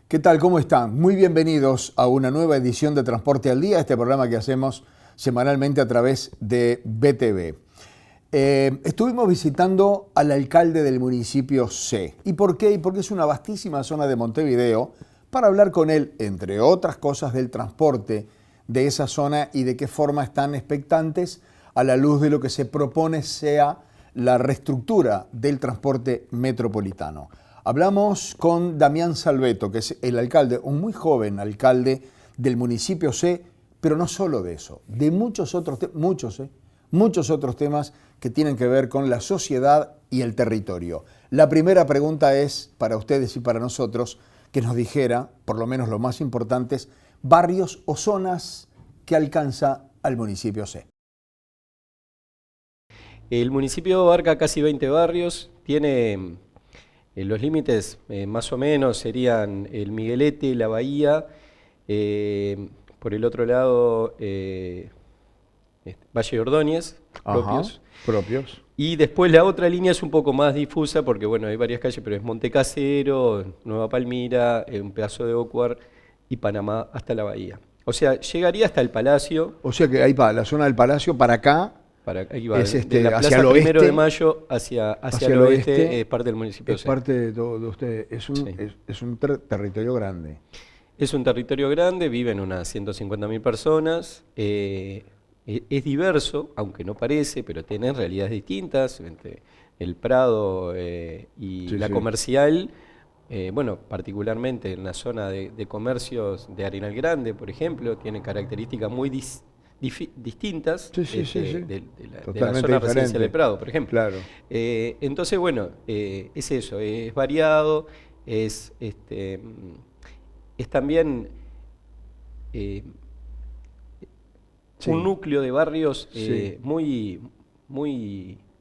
¿Qué tal? ¿Cómo están? Muy bienvenidos a una nueva edición de Transporte al Día, este programa que hacemos semanalmente a través de BTV. Estuvimos visitando al alcalde del municipio C. ¿Y por qué? Porque es una vastísima zona de Montevideo para hablar con él, entre otras cosas, del transporte de esa zona y de qué forma están expectantes a la luz de lo que se propone sea la reestructura del transporte metropolitano. Hablamos con Damián Salveto, que es el alcalde, un muy joven alcalde del municipio C, pero no solo de eso, de muchos otros temas que tienen que ver con la sociedad y el territorio. La primera pregunta es para ustedes y para nosotros, que nos dijera, por lo menos lo más importante, barrios o zonas que alcanza al municipio C. El municipio abarca casi 20 barrios, tiene los límites más o menos serían el Miguelete, la Bahía, por el otro lado Valle de Ordóñez, propios. Propios. Y después la otra línea es un poco más difusa porque bueno, hay varias calles, pero es Montecasero, Nueva Palmira, un pedazo de Ocuar y Panamá hasta la Bahía. O sea, llegaría hasta el Palacio. O sea que ahí para la zona del Palacio, para acá, Ahí va, es de la hacia Plaza el oeste, 1 de Mayo hacia el oeste, es parte del municipio. Es parte de ustedes, es un territorio grande. Es un territorio grande, viven unas 150.000 personas, es diverso, aunque no parece, pero tiene realidades distintas, entre el Prado y la comercial, bueno, particularmente en la zona de comercios de Arenal Grande, por ejemplo, tiene características muy distintas de la zona residencial del Prado, por ejemplo. Claro. Entonces, bueno, es eso, es variado, es también un núcleo de barrios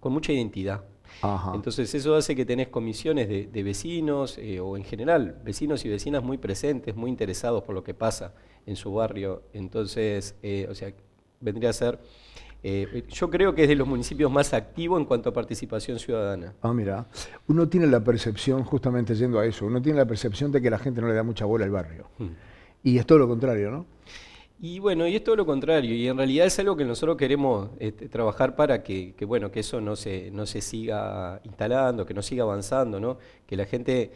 con mucha identidad. Ajá. Entonces eso hace que tenés comisiones de vecinos o en general vecinos y vecinas muy presentes, muy interesados por lo que pasa en su barrio. Entonces, o sea, vendría a ser, yo creo que es de los municipios más activos en cuanto a participación ciudadana. Ah, mira, uno tiene la percepción, justamente yendo a eso, uno tiene la percepción de que la gente no le da mucha bola al barrio. Y es todo lo contrario, ¿no? Y bueno, y es todo lo contrario, y en realidad es algo que nosotros queremos trabajar para que bueno, que eso no se siga instalando, que no siga avanzando, ¿no? Que la gente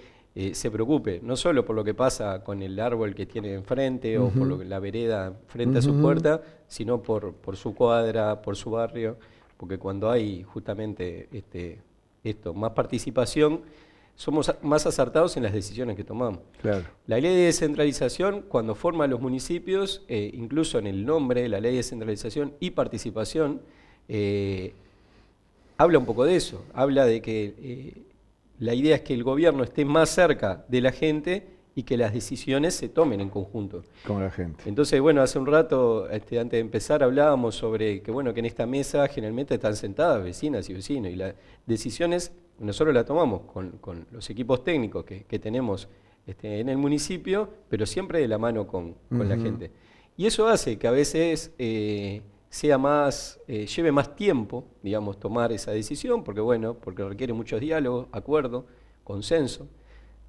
se preocupe, no solo por lo que pasa con el árbol que tiene enfrente o por la vereda frente a su puerta, sino por su cuadra, por su barrio, porque cuando hay justamente más participación, somos más acertados en las decisiones que tomamos. Claro. La ley de descentralización, cuando forma los municipios, incluso en el nombre, la ley de descentralización y participación, habla un poco de eso, habla de que la idea es que el gobierno esté más cerca de la gente y que las decisiones se tomen en conjunto. Con la gente. Entonces, bueno, hace un rato, antes de empezar, hablábamos sobre que, bueno, que en esta mesa generalmente están sentadas vecinas y vecinos, y las decisiones nosotros las tomamos con los equipos técnicos que tenemos en el municipio, pero siempre de la mano con la gente. Y eso hace que a veces sea lleve más tiempo, digamos, tomar esa decisión, porque requiere muchos diálogos, acuerdos, consenso.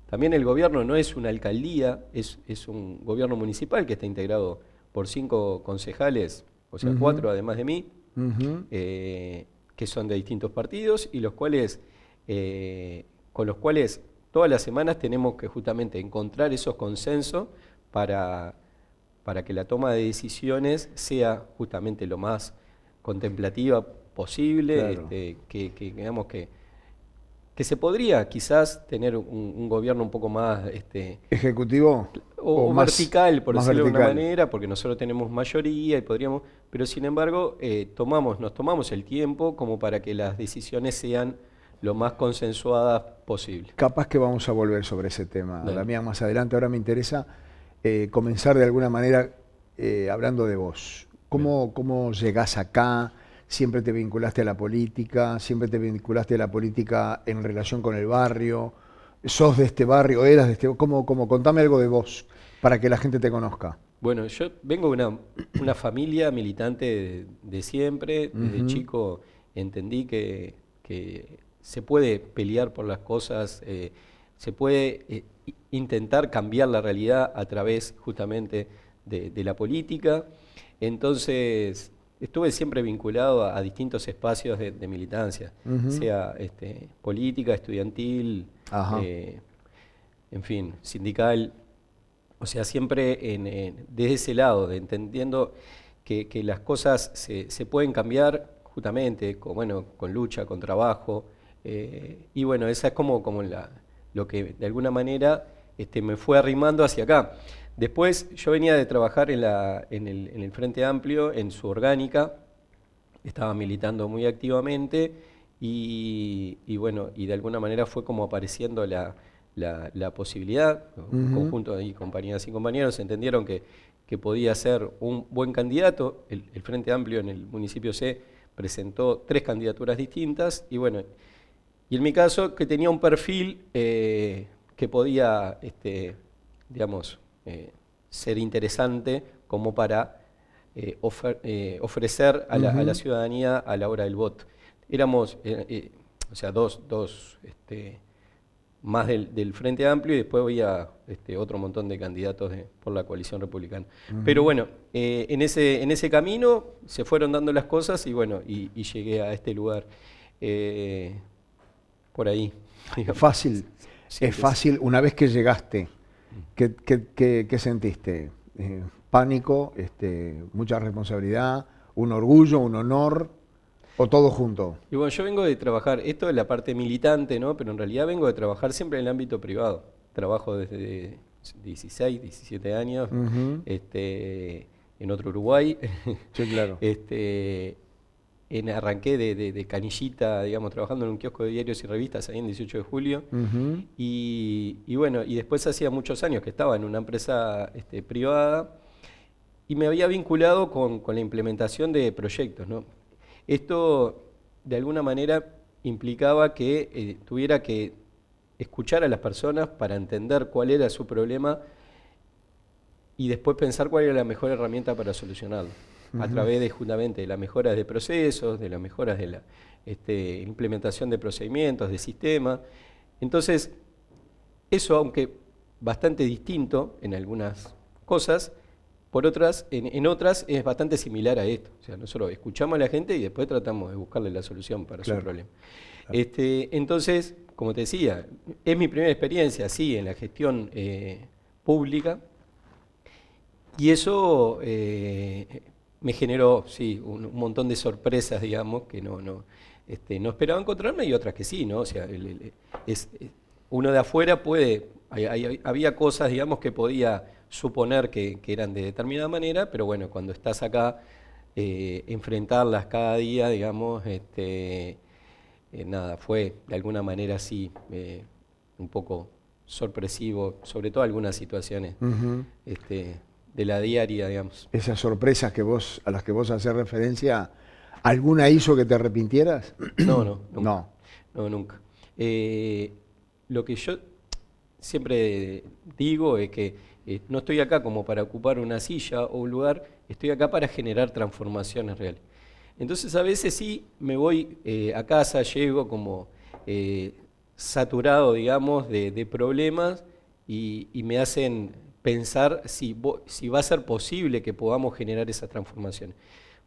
También el gobierno no es una alcaldía, es un gobierno municipal que está integrado por 5 concejales, o sea, 4 además de mí, que son de distintos partidos y con los cuales todas las semanas tenemos que justamente encontrar esos consensos para que la toma de decisiones sea justamente lo más contemplativa posible, Claro. digamos que se podría quizás tener un gobierno un poco más ¿Ejecutivo? o más vertical, por más decirlo de vertical. alguna manera, porque nosotros tenemos mayoría y podríamos, pero sin embargo nos tomamos el tiempo como para que las decisiones sean lo más consensuadas posible. Capaz que vamos a volver sobre ese tema, Damián, más adelante. Ahora me interesa comenzar de alguna manera hablando de vos. ¿Cómo llegás acá? ¿Siempre te vinculaste a la política? ¿Siempre te vinculaste a la política en relación con el barrio? ¿Sos de este barrio? ¿Eras de este? Contame algo de vos para que la gente te conozca. Bueno, yo vengo de una familia militante de siempre. Desde chico entendí que se puede pelear por las cosas se puede intentar cambiar la realidad a través justamente de la política. Entonces, estuve siempre vinculado a distintos espacios de militancia, sea política, estudiantil, en fin, sindical. O sea, siempre desde ese lado, de entendiendo que las cosas se pueden cambiar justamente con lucha, con trabajo. Y bueno, esa es como lo que de alguna manera me fue arrimando hacia acá. Después yo venía de trabajar en el Frente Amplio, en su orgánica, estaba militando muy activamente y bueno, y de alguna manera fue como apareciendo la posibilidad. Un conjunto de compañeras y compañeros entendieron que podía ser un buen candidato. El Frente Amplio en el municipio C presentó 3 candidaturas distintas y bueno, y en mi caso que tenía un perfil que podía, digamos, ser interesante como para ofrecer a la ciudadanía a la hora del voto. Éramos, o sea, dos más del Frente Amplio y después había otro montón de candidatos por la coalición republicana. Pero bueno, en ese camino se fueron dando las cosas y bueno, y llegué a este lugar. Por ahí. Es fácil, sí, es fácil. Una vez que llegaste, ¿qué sentiste? ¿Pánico, mucha responsabilidad, un orgullo, un honor? ¿O todo junto? Y bueno, yo vengo de trabajar, esto es la parte militante, ¿no? Pero en realidad vengo de trabajar siempre en el ámbito privado. Trabajo desde 16, 17 años, en otro Uruguay. Sí, claro. Arranqué de canillita, digamos, trabajando en un kiosco de diarios y revistas ahí en 18 de julio. Y bueno, y después hacía muchos años que estaba en una empresa privada y me había vinculado con la implementación de proyectos, ¿no? Esto, de alguna manera, implicaba que tuviera que escuchar a las personas para entender cuál era su problema y después pensar cuál era la mejor herramienta para solucionarlo. A través de justamente la mejora de procesos, de las mejoras de la implementación de procedimientos, de sistemas. Entonces, eso, aunque bastante distinto en algunas cosas, por otras, en otras es bastante similar a esto. O sea, nosotros escuchamos a la gente y después tratamos de buscarle la solución para su problema. Claro. Entonces, como te decía, es mi primera experiencia, sí, en la gestión pública. Y eso me generó, sí, un montón de sorpresas, digamos, que no esperaba encontrarme y otras que sí, ¿no? O sea, uno de afuera había cosas, digamos, que podía suponer que eran de determinada manera, pero bueno, cuando estás acá, enfrentarlas cada día, digamos, nada, fue de alguna manera así, un poco sorpresivo, sobre todo algunas situaciones de la diaria, digamos. Esas sorpresas a las que vos haces referencia, ¿alguna hizo que te arrepintieras? No, nunca. No, nunca. Lo que yo siempre digo es que no estoy acá como para ocupar una silla o un lugar, estoy acá para generar transformaciones reales. Entonces a veces sí me voy a casa, llego como saturado, digamos, de problemas y me hacen pensar si va a ser posible que podamos generar esas transformaciones.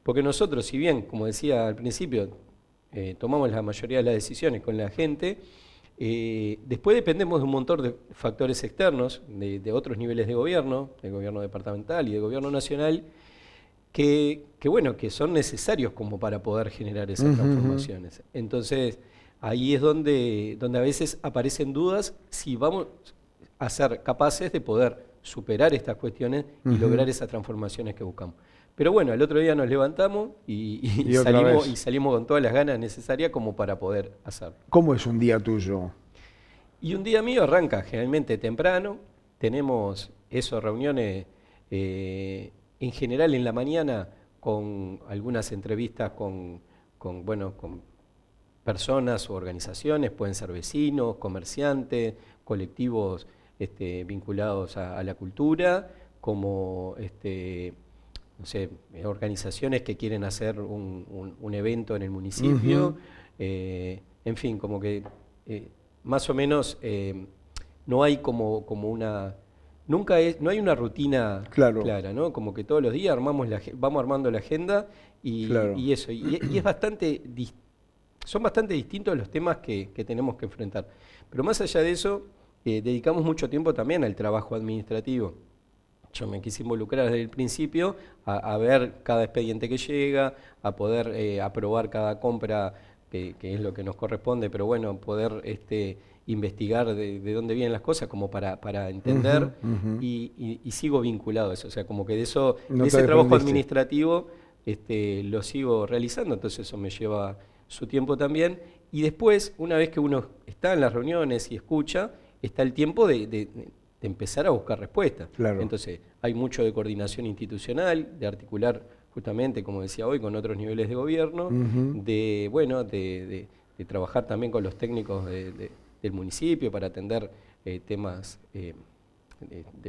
Porque nosotros, si bien, como decía al principio, tomamos la mayoría de las decisiones con la gente, después dependemos de un montón de factores externos, de otros niveles de gobierno, del gobierno departamental y del gobierno nacional, que son necesarios como para poder generar esas transformaciones. Entonces, ahí es donde a veces aparecen dudas si vamos a ser capaces de poder superar estas cuestiones y lograr esas transformaciones que buscamos. Pero bueno, el otro día nos levantamos y salimos con todas las ganas necesarias como para poder hacerlo. ¿Cómo es un día tuyo? Y un día mío arranca generalmente temprano, tenemos esas reuniones en general en la mañana con algunas entrevistas con personas o organizaciones, pueden ser vecinos, comerciantes, colectivos vinculados a la cultura, como no sé, organizaciones que quieren hacer un evento en el municipio, en fin, como que más o menos no hay como una... no hay una rutina clara, ¿no? Como que todos los días vamos armando la agenda y eso. Y es son bastante distintos los temas que tenemos que enfrentar. Pero más allá de eso, dedicamos mucho tiempo también al trabajo administrativo. Yo me quise involucrar desde el principio a ver cada expediente que llega, a poder aprobar cada compra, que es lo que nos corresponde, pero bueno, poder investigar de dónde vienen las cosas como para entender y sigo vinculado a eso, o sea, como que de ese trabajo administrativo lo sigo realizando, entonces eso me lleva su tiempo también, y después, una vez que uno está en las reuniones y escucha, está el tiempo de empezar a buscar respuestas. Entonces, hay mucho de coordinación institucional, de articular justamente, como decía hoy, con otros niveles de gobierno, de trabajar también con los técnicos del municipio para atender temas de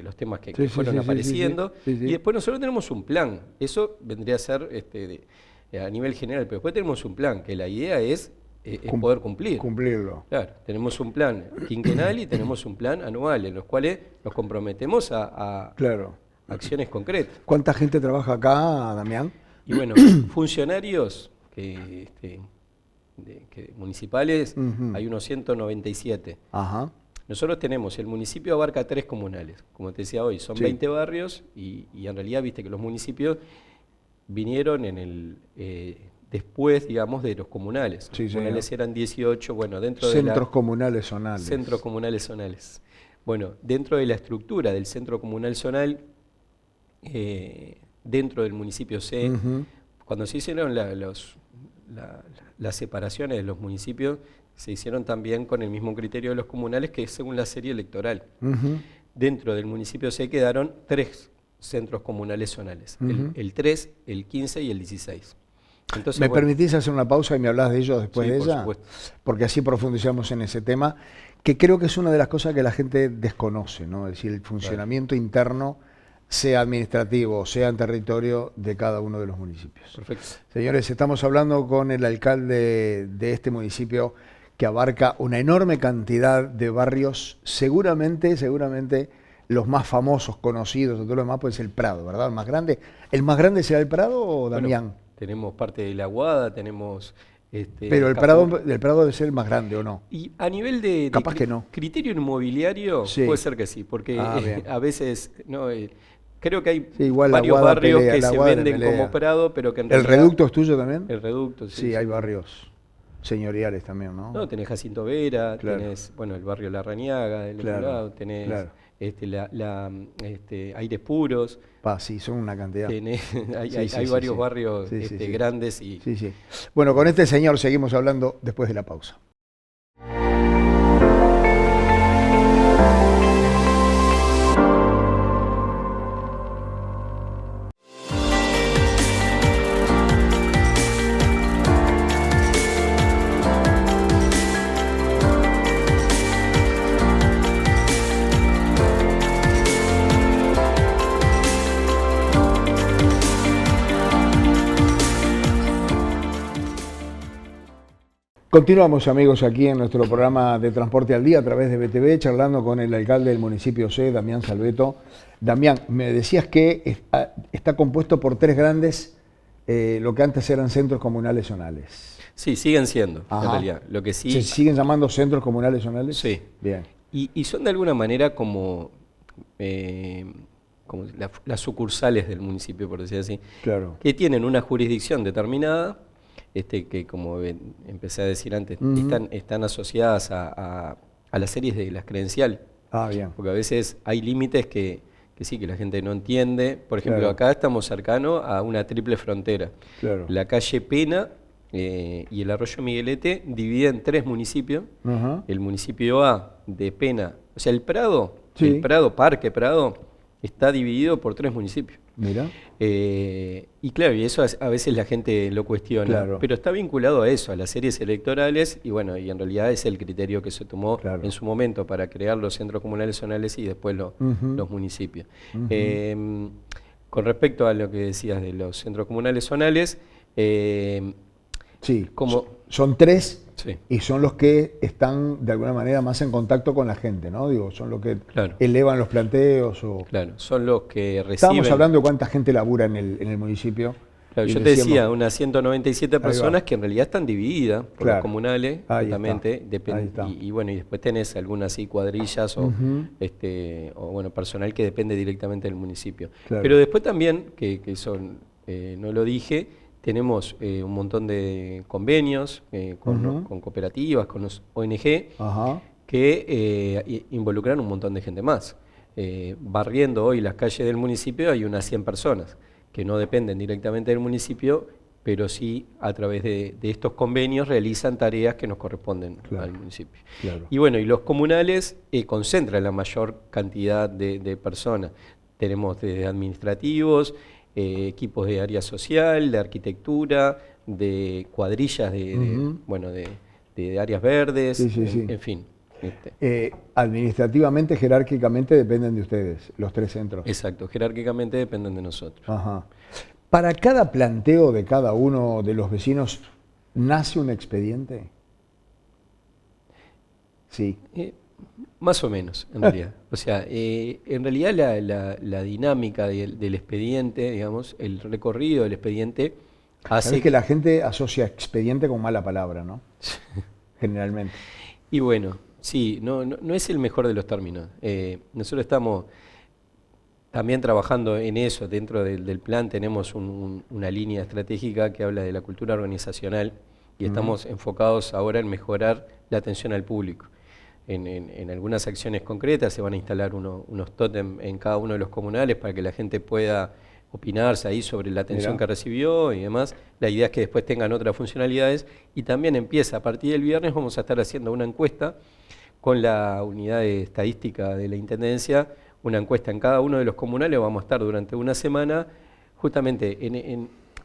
los temas que fueron apareciendo. Y después nosotros tenemos un plan. Eso vendría a ser a nivel general, pero después tenemos un plan, que la idea es poder cumplirlo. Claro, tenemos un plan quinquenal y tenemos un plan anual, en los cuales nos comprometemos a acciones concretas. ¿Cuánta gente trabaja acá, Damián? Y bueno, funcionarios municipales, hay unos 197. Ajá. Nosotros tenemos, el municipio abarca 3 comunales, como te decía hoy, son 20 barrios y en realidad viste que los municipios vinieron después, digamos, de los comunales. Los comunales eran 18, bueno, dentro de Centros comunales zonales. Centros comunales zonales. Bueno, dentro de la estructura del centro comunal zonal, dentro del municipio C, cuando se hicieron las separaciones de los municipios, se hicieron también con el mismo criterio de los comunales, que es según la serie electoral. Dentro del municipio C quedaron 3 centros comunales zonales, el 3, el 15 y el 16. Entonces, ¿me permitís hacer una pausa y me hablas de ellos después de ella? Por supuesto. Porque así profundizamos en ese tema, que creo que es una de las cosas que la gente desconoce, ¿no? Es decir, el funcionamiento interno, sea administrativo, sea en territorio de cada uno de los municipios. Perfecto. Señores, estamos hablando con el alcalde de este municipio que abarca una enorme cantidad de barrios, seguramente los más famosos, conocidos, todo lo demás, pues el Prado, ¿verdad? ¿El más grande será el Prado o Damián? Bueno, tenemos parte de la Aguada, tenemos... Pero el Prado debe ser el más grande, ¿o no? Y a nivel de criterio inmobiliario, puede ser que sí, porque a veces... creo que hay varios barrios que se venden como Prado, pero que en realidad... ¿El Reducto es tuyo también? El Reducto, sí. Sí, hay barrios señoriales también, ¿no? No, tenés Jacinto Vera, tenés, el barrio La Rañaga, del otro lado, tenés Aires Puros. Sí, son una cantidad. Hay varios barrios grandes. Sí. Bueno, con este señor seguimos hablando después de la pausa. Continuamos, amigos, aquí en nuestro programa de Transporte al Día a través de BTV, charlando con el alcalde del municipio C, Damián Salveto. Damián, me decías que está compuesto por 3 grandes, lo que antes eran centros comunales zonales. Sí, siguen siendo, en realidad. Lo que sí... ¿Se siguen llamando centros comunales zonales? Sí. Bien. Y son de alguna manera como las sucursales del municipio, por decir así, que tienen una jurisdicción determinada, que como empecé a decir antes, están asociadas a las series de las credenciales. Bien. Porque a veces hay límites que la gente no entiende. Por ejemplo, acá estamos cercanos a una triple frontera. La calle Pena y el arroyo Miguelete dividen 3 municipios. El municipio A de Pena, o sea, el Parque Prado, está dividido por 3 municipios. Mira. Y claro, y eso a veces la gente lo cuestiona, pero está vinculado a eso, a las series electorales, y en realidad es el criterio que se tomó en su momento para crear los centros comunales zonales y después los municipios. Con respecto a lo que decías de los centros comunales zonales, son 3 Sí. y son los que están de alguna manera más en contacto con la gente, ¿no? Digo, son los que Claro. elevan los planteos. Claro, son los que reciben... Estábamos hablando de cuánta gente labura en el municipio. Claro, y yo te decíamos, decía, unas 197 personas va. que en realidad están divididas por Claro. los comunales, Ahí justamente, está. Ahí está. y bueno, y después tenés algunas así cuadrillas o bueno, personal que depende directamente del municipio. Claro. Pero después también, que son, no lo dije, tenemos un montón de convenios con cooperativas, con los ONG, Ajá. que involucran un montón de gente más. Barriendo hoy las calles del municipio hay unas 100 personas que no dependen directamente del municipio, pero sí a través de estos convenios realizan tareas que nos corresponden al municipio. Claro. Y bueno, y los comunales concentran la mayor cantidad de personas. Tenemos desde administrativos, equipos de área social, de arquitectura, de cuadrillas de áreas verdes, en fin. Administrativamente, jerárquicamente dependen de ustedes, los 3 centros. Exacto, jerárquicamente dependen de nosotros. Ajá. Para cada planteo de cada uno de los vecinos, ¿nace un expediente? Sí. Más o menos, en realidad. O sea, en realidad la dinámica del expediente, digamos, el recorrido del expediente hace... Sabes que la gente asocia expediente con mala palabra, ¿no? Generalmente. Y bueno, sí, no es el mejor de los términos. Nosotros estamos también trabajando en eso. Dentro del plan tenemos una línea estratégica que habla de la cultura organizacional y estamos enfocados ahora en mejorar la atención al público. En algunas acciones concretas se van a instalar unos tótem en cada uno de los comunales para que la gente pueda opinarse ahí sobre la atención que recibió y demás. La idea es que después tengan otras funcionalidades y también empieza a partir del viernes, vamos a estar haciendo una encuesta con la unidad de estadística de la Intendencia, una encuesta en cada uno de los comunales, vamos a estar durante una semana justamente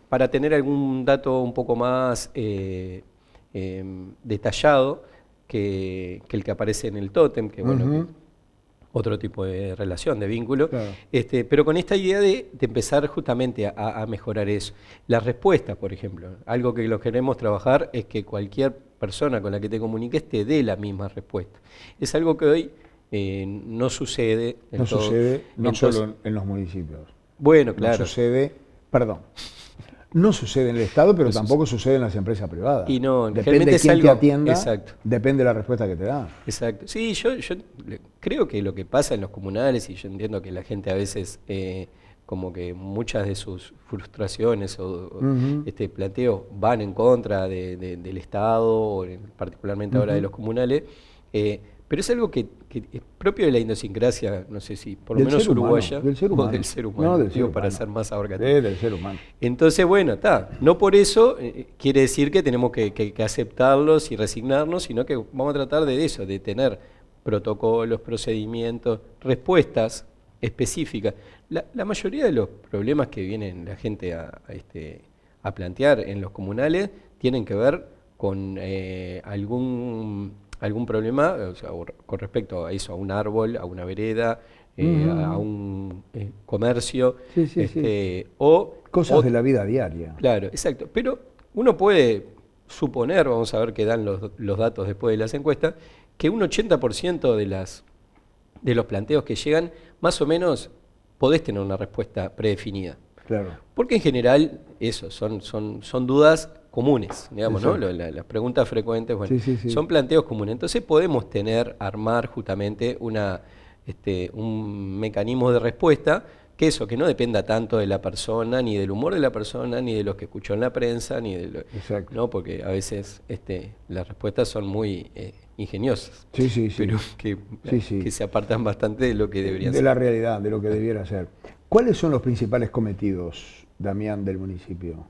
para tener algún dato un poco más detallado que el que aparece en el tótem, que bueno, otro tipo de relación, de vínculo, pero con esta idea de empezar justamente a mejorar eso. Las respuestas, por ejemplo, algo que lo queremos trabajar es que cualquier persona con la que te comuniques te dé la misma respuesta. Es algo que hoy no sucede. No sucede, no solo en los municipios. Bueno, claro. No sucede, no sucede en el Estado, pero tampoco sucede en las empresas privadas. Y no, depende de quién te atienda, depende de la respuesta que te da. Exacto. Sí, yo creo que lo que pasa en los comunales, y yo entiendo que la gente a veces, como que muchas de sus frustraciones o planteos van en contra del Estado, o particularmente ahora de los comunales, pero es algo que es propio de la idiosincrasia, no sé si por lo menos uruguaya, del ser humano. O del ser humano, no, del ser para humano. ser más abarcativo. Del ser humano. Entonces, bueno, no por eso quiere decir que tenemos que aceptarlos y resignarnos, sino que vamos a tratar de eso, de tener protocolos, procedimientos, respuestas específicas. La mayoría de los problemas que vienen la gente a plantear en los comunales tienen que ver con algún problema, o sea, con respecto a eso, a un árbol, a una vereda, a un comercio, o cosas de la vida diaria. Claro, exacto. Pero uno puede suponer, vamos a ver qué dan los datos después de las encuestas, que un 80% de los planteos que llegan, más o menos podés tener una respuesta predefinida. Claro. Porque en general, eso, son dudas comunes, digamos, ¿no? Las preguntas frecuentes, bueno, son planteos comunes. Entonces podemos armar justamente un mecanismo de respuesta que no dependa tanto de la persona, ni del humor de la persona, ni de lo que escuchó en la prensa, ni de ¿no? Porque a veces las respuestas son muy ingeniosas, pero que se apartan bastante de lo que deberían ser. De la realidad, de lo que debiera ser. ¿Cuáles son los principales cometidos, Damián, del municipio?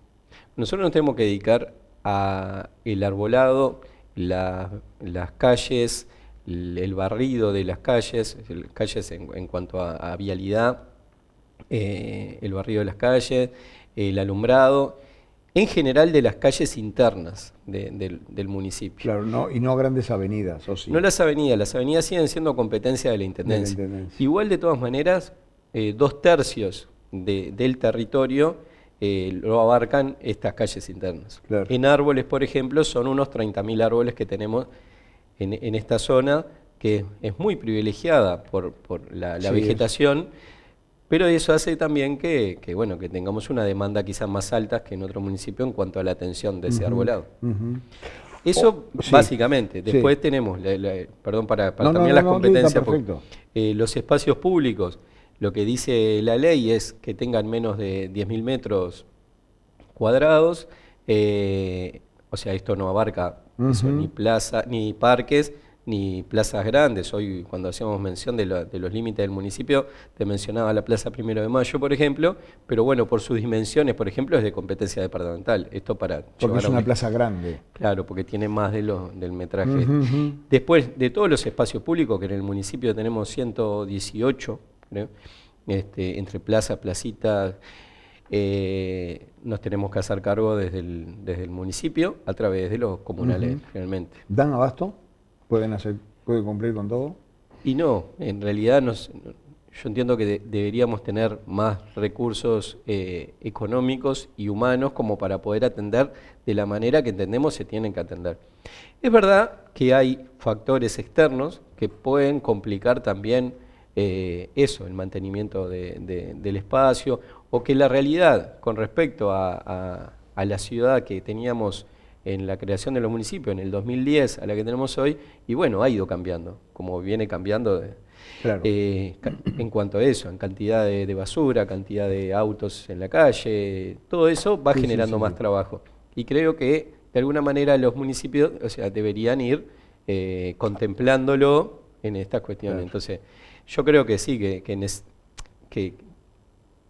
Nosotros nos tenemos que dedicar a el arbolado, las calles, el barrido de las calles en cuanto a vialidad, el barrido de las calles, el alumbrado, en general de las calles internas del municipio. Claro, y no grandes avenidas, ¿o sí? No las avenidas siguen siendo competencia de la Intendencia. Igual, de todas maneras, 2/3 del territorio lo abarcan estas calles internas. Claro. En árboles, por ejemplo, son unos 30.000 árboles que tenemos en esta zona, que es muy privilegiada por la Sí, vegetación, pero eso hace también que tengamos una demanda quizás más alta que en otro municipio en cuanto a la atención de ese arbolado. Eso Sí. básicamente. Después Sí. tenemos, perdón, para No, también no, las no, competencias, está perfecto. los espacios públicos, lo que dice la ley es que tengan menos de 10.000 metros cuadrados, o sea, esto no abarca eso, ni plaza, ni parques, ni plazas grandes. Hoy, cuando hacíamos mención de los límites del municipio, te mencionaba la Plaza 1 de Mayo, por ejemplo, pero bueno, por sus dimensiones, por ejemplo, es de competencia departamental. Esto para Porque llevar es una plaza grande. Claro, porque tiene más del metraje. Después, de todos los espacios públicos, que en el municipio tenemos 118, creo, entre plazas, placitas, nos tenemos que hacer cargo desde el municipio a través de los comunales, realmente. ¿Dan abasto? ¿Pueden cumplir con todo? Y no, en realidad yo entiendo que deberíamos tener más recursos económicos y humanos como para poder atender de la manera que entendemos se tienen que atender. Es verdad que hay factores externos que pueden complicar también eso, el mantenimiento del espacio, o que la realidad con respecto a la ciudad que teníamos en la creación de los municipios en el 2010 a la que tenemos hoy, y bueno, ha ido cambiando, como viene cambiando Claro. en cuanto a eso, en cantidad de basura, cantidad de autos en la calle, todo eso va generando más trabajo. Y creo que de alguna manera los municipios, o sea, deberían ir contemplándolo en estas cuestiones. Claro. Entonces, yo creo que sí, que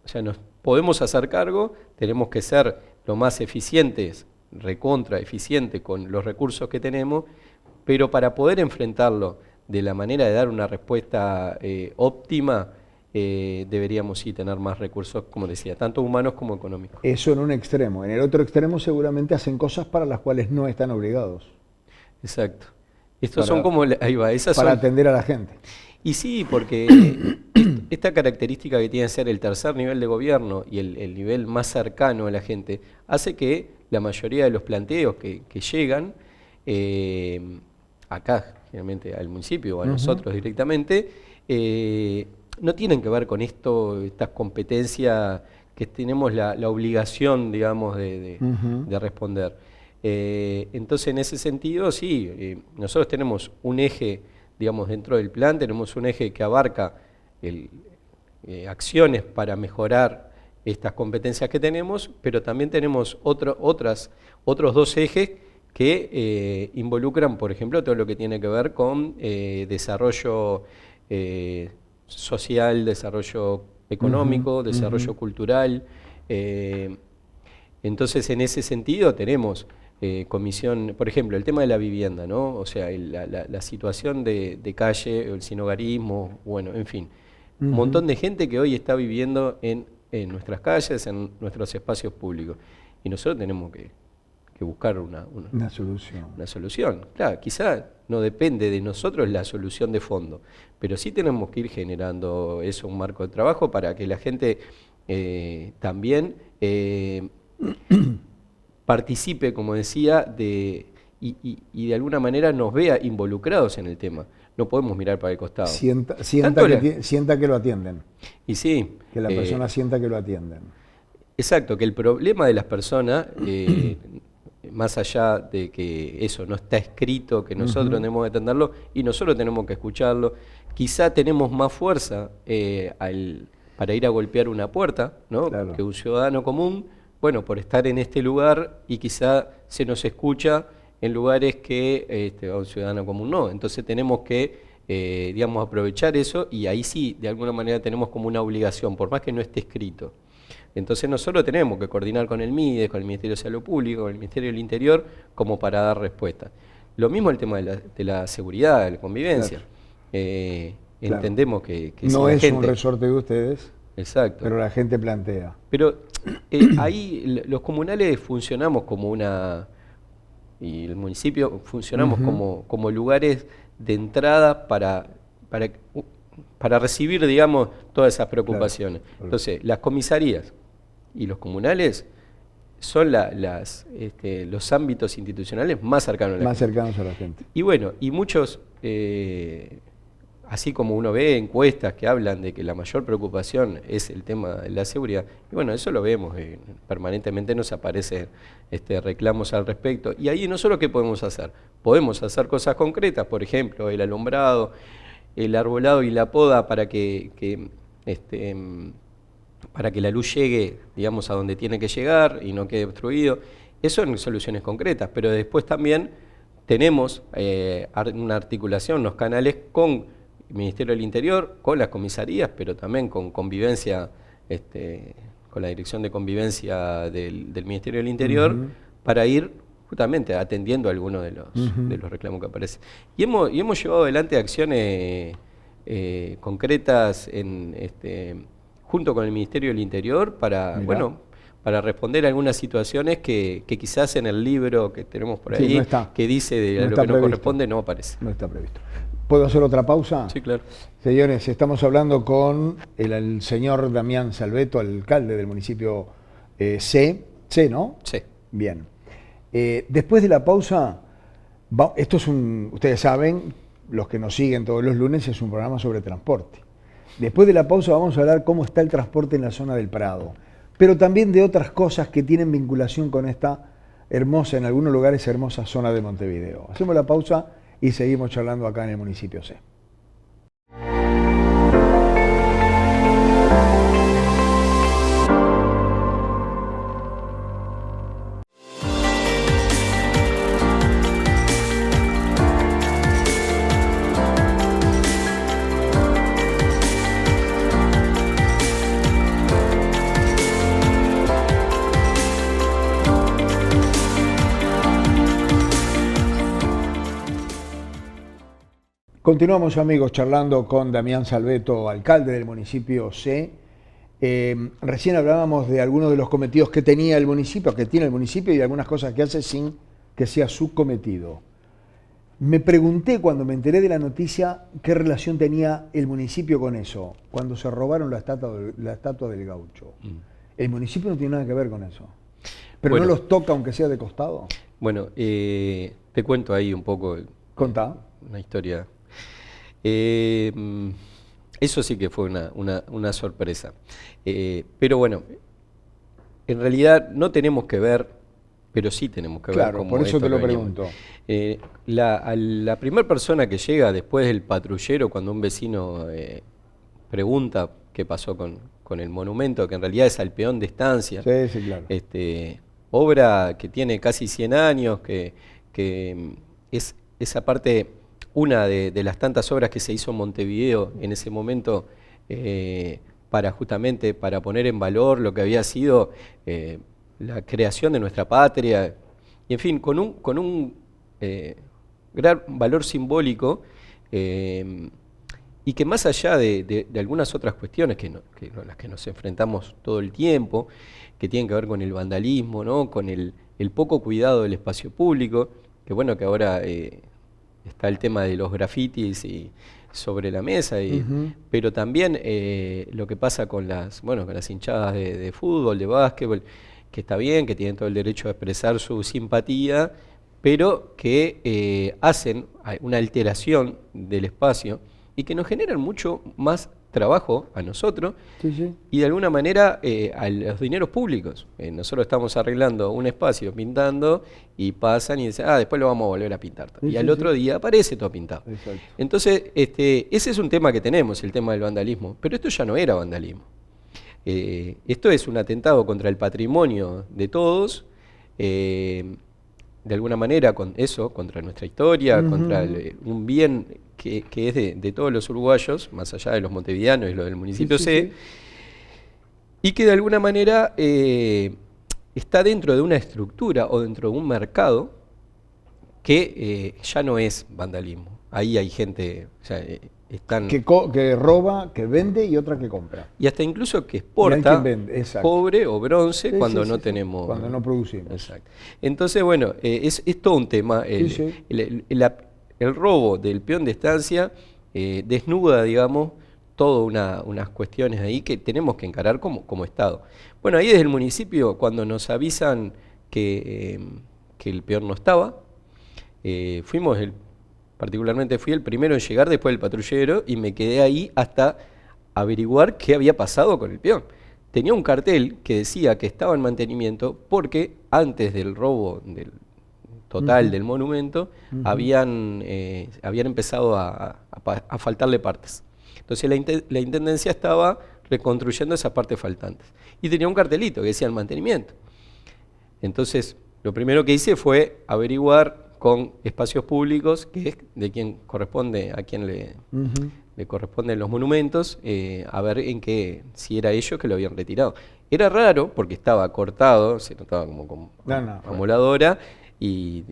o sea, nos podemos hacer cargo, tenemos que ser lo más eficientes, recontra eficiente con los recursos que tenemos, pero para poder enfrentarlo de la manera de dar una respuesta óptima, deberíamos sí tener más recursos, como decía, tanto humanos como económicos. Eso en un extremo. En el otro extremo seguramente hacen cosas para las cuales no están obligados. Exacto. Estos son como, ahí va, esas para son, atender a la gente. Y sí, porque esta característica que tiene que ser el tercer nivel de gobierno y el nivel más cercano a la gente, hace que la mayoría de los planteos que llegan acá, generalmente al municipio o a nosotros directamente, no tienen que ver con estas competencias que tenemos la obligación, digamos, de responder. Entonces, en ese sentido, sí, nosotros tenemos un eje, digamos, dentro del plan, tenemos un eje que abarca acciones para mejorar estas competencias que tenemos, pero también tenemos otros dos ejes que involucran, por ejemplo, todo lo que tiene que ver con desarrollo social, desarrollo económico, desarrollo cultural. Entonces, en ese sentido tenemos comisión, por ejemplo, el tema de la vivienda, ¿no? O sea, la situación de calle, el sinhogarismo, bueno, en fin. Un montón de gente que hoy está viviendo en nuestras calles, en nuestros espacios públicos. Y nosotros tenemos que buscar una solución. Una solución. Claro, quizá no depende de nosotros la solución de fondo, pero sí tenemos que ir generando eso, un marco de trabajo para que la gente también participe, como decía, y de alguna manera nos vea involucrados en el tema. No podemos mirar para el costado. Sienta que lo atienden. Y sí. Que la persona sienta que lo atienden. Exacto, que el problema de las personas, más allá de que eso no está escrito, que nosotros tenemos que atenderlo y nosotros tenemos que escucharlo, quizá tenemos más fuerza para ir a golpear una puerta, ¿no? Claro. Que un ciudadano común, bueno, por estar en este lugar y quizá se nos escucha en lugares que a un ciudadano común no. Entonces tenemos que, digamos, aprovechar eso y ahí sí, de alguna manera tenemos como una obligación, por más que no esté escrito. Entonces nosotros tenemos que coordinar con el MIDES, con el Ministerio de Salud Pública, con el Ministerio del Interior, como para dar respuesta. Lo mismo el tema de la seguridad, de la convivencia. Claro. Entendemos que no si la es gente, un resorte de ustedes, exacto, pero la gente plantea. Pero ahí los comunales funcionamos como y el municipio funcionamos como lugares de entrada para recibir, digamos, todas esas preocupaciones. Claro. Entonces, las comisarías y los comunales son los ámbitos institucionales más cercanos a la Más cercanos a la gente. Y bueno, y muchos, así como uno ve encuestas que hablan de que la mayor preocupación es el tema de la seguridad, y bueno, eso lo vemos, permanentemente nos aparecen reclamos al respecto. Y ahí nosotros, ¿qué podemos hacer? Podemos hacer cosas concretas, por ejemplo, el alumbrado, el arbolado y la poda para que la luz llegue, digamos, a donde tiene que llegar y no quede obstruido. Eso en soluciones concretas, pero después también tenemos una articulación, unos canales con el Ministerio del Interior, con las comisarías, pero también con convivencia, con la Dirección de Convivencia del Ministerio del Interior, para ir justamente atendiendo algunos de los reclamos que aparecen. Y hemos llevado adelante acciones concretas junto con el Ministerio del Interior para, para responder a algunas situaciones que quizás en el libro que tenemos por ahí, que dice de lo que no corresponde, no aparece. No está previsto. ¿Puedo hacer otra pausa? Sí, claro. Señores, estamos hablando con el señor Damián Salveto, alcalde del municipio C, ¿no? Sí. Bien. Después de la pausa, esto es ustedes saben, los que nos siguen todos los lunes, es un programa sobre transporte. Después de la pausa vamos a hablar cómo está el transporte en la zona del Prado, pero también de otras cosas que tienen vinculación con esta hermosa, en algunos lugares hermosa zona de Montevideo. Hacemos la pausa y seguimos charlando acá en el municipio C. Continuamos, amigos, charlando con Damián Salveto, alcalde del municipio C. Recién hablábamos de algunos de los cometidos que tenía el municipio, que tiene el municipio, y de algunas cosas que hace sin que sea su cometido. Me pregunté cuando me enteré de la noticia qué relación tenía el municipio con eso, cuando se robaron la estatua del Gaucho. El municipio no tiene nada que ver con eso. Pero bueno, ¿no los toca aunque sea de costado? Bueno, te cuento ahí un poco. Contá. Una historia. Eso sí que fue una sorpresa. Pero bueno, en realidad no tenemos que ver, pero sí tenemos que ver. Claro, por eso te lo pregunto. La primera persona que llega después del patrullero, cuando un vecino pregunta qué pasó con el monumento, que en realidad es al peón de estancia, sí, claro. Obra que tiene casi 100 años, que es esa parte... Una de las tantas obras que se hizo en Montevideo en ese momento justamente para poner en valor lo que había sido la creación de nuestra patria, y en fin, con un gran valor simbólico, y que más allá de algunas otras cuestiones las que nos enfrentamos todo el tiempo, que tienen que ver con el vandalismo, ¿no? Con el poco cuidado del espacio público, que bueno, que ahora... está el tema de los grafitis sobre la mesa, pero también lo que pasa con las hinchadas de fútbol, de básquetbol, que está bien, que tienen todo el derecho a expresar su simpatía, pero que hacen una alteración del espacio y que nos generan mucho más trabajo a nosotros y de alguna manera a los dineros públicos. Nosotros estamos arreglando un espacio, pintando, y pasan y dicen, después lo vamos a volver a pintar. Y al otro día aparece todo pintado. Exacto. Entonces, ese es un tema que tenemos, el tema del vandalismo, pero esto ya no era vandalismo. Esto es un atentado contra el patrimonio de todos, de alguna manera contra nuestra historia, contra un bien que es de todos los uruguayos, más allá de los montevideanos y lo del municipio C, y que de alguna manera está dentro de una estructura o dentro de un mercado que ya no es vandalismo. Ahí hay gente... que roba, que vende y otra que compra. Y hasta incluso que exporta cobre o bronce cuando no tenemos... Cuando no producimos. Exacto. Entonces, bueno, es todo un tema. El robo del peón de estancia desnuda, digamos, todas unas cuestiones ahí que tenemos que encarar como Estado. Bueno, ahí desde el municipio, cuando nos avisan que el peón no estaba, particularmente fui el primero en llegar después del patrullero y me quedé ahí hasta averiguar qué había pasado con el peón. Tenía un cartel que decía que estaba en mantenimiento porque antes del robo total del monumento habían empezado a faltarle partes. Entonces la Intendencia estaba reconstruyendo esas partes faltantes. Y tenía un cartelito que decía el mantenimiento. Entonces, lo primero que hice fue averiguar con espacios públicos, que es de quien corresponde, a quien le corresponden los monumentos, a ver si era ellos que lo habían retirado. Era raro porque estaba cortado, se notaba como con amoladora y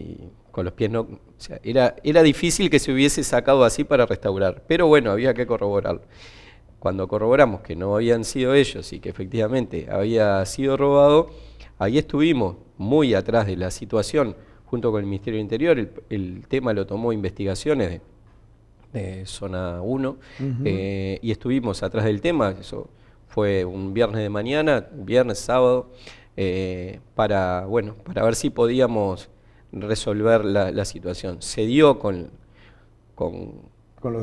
con los pies no... O sea, era difícil que se hubiese sacado así para restaurar, pero bueno, había que corroborarlo. Cuando corroboramos que no habían sido ellos y que efectivamente había sido robado, ahí estuvimos muy atrás de la situación, junto con el Ministerio del Interior. El tema lo tomó Investigaciones de Zona 1, y estuvimos atrás del tema. Eso fue un viernes de mañana, viernes, sábado, para ver si podíamos resolver la situación. Se dio